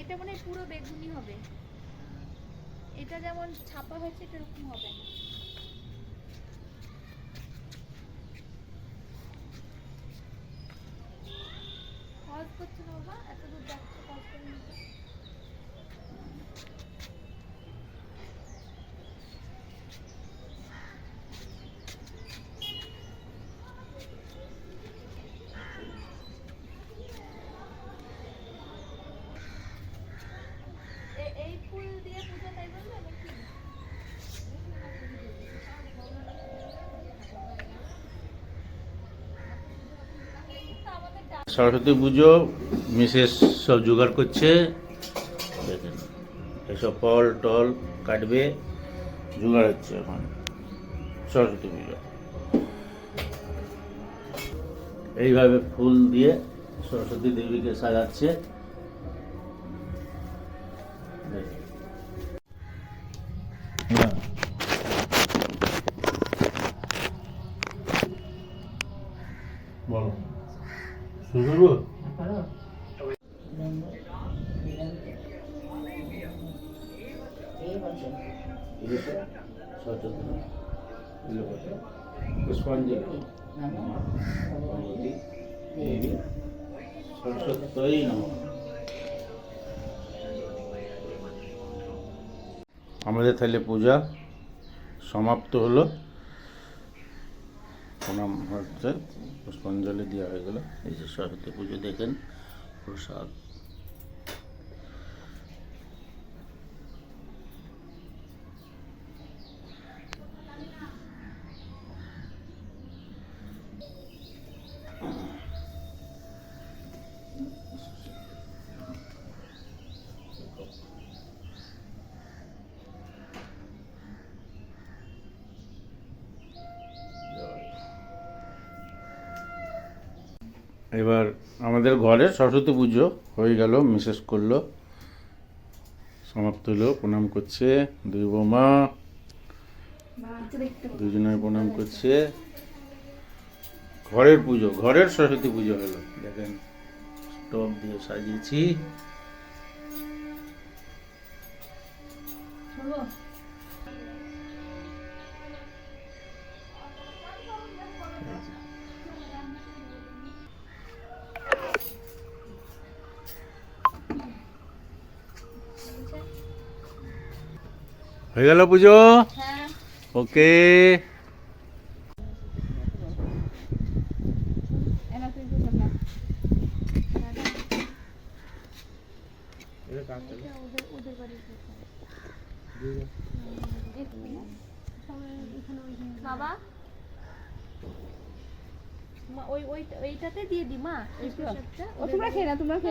এটা মানে পুরো বেগুনি হবে, এটা যেমন ছাপা হয়েছে এটা এরকম হবে না। পজ করছে না বাবা, এত দূর যাচ্ছে, পজ করে নিতে। এই ফুল দিয়ে পূজা তাই বললে নাকি? সরস্বতী পুজো মিসেস সব জোগাড় করছে, দেখেন এসব ফল টল কাটবে, জোগাড় হচ্ছে এখন সরস্বতী পুজো। এইভাবে ফুল দিয়ে সরস্বতী দেবীকে সাজাচ্ছে। হ্যাঁ, বলো শুরু করবো? পুষ্পাঞ্জলি সরস্বতী নমঃ। আমাদের তাহলে পূজা সমাপ্ত হলো, প্রণাম হচ্ছে, পুষ্পাঞ্জলি দেওয়া হয়ে গেল। এই যে সরস্বতী পুজো দেখেন, প্রসাদ। এবার আমাদের ঘরে সরস্বতী পুজো হয়ে গেল, মিসেস করলো, সমাপ্ত হলো। প্রণাম করছে দুই বৌমা, দুজনে প্রণাম করছে। ঘরের পুজো, ঘরের সরস্বতী পুজো হলো। দেখেন স্টোভ দিয়ে সাজিয়েছি। হয়ে গেল পুজো, ওকে। বাবা ওইটাতে দিয়ে দি মা, এই প্রসাদটা। তোমরা খেয়ে না, তোমরা খেয়ে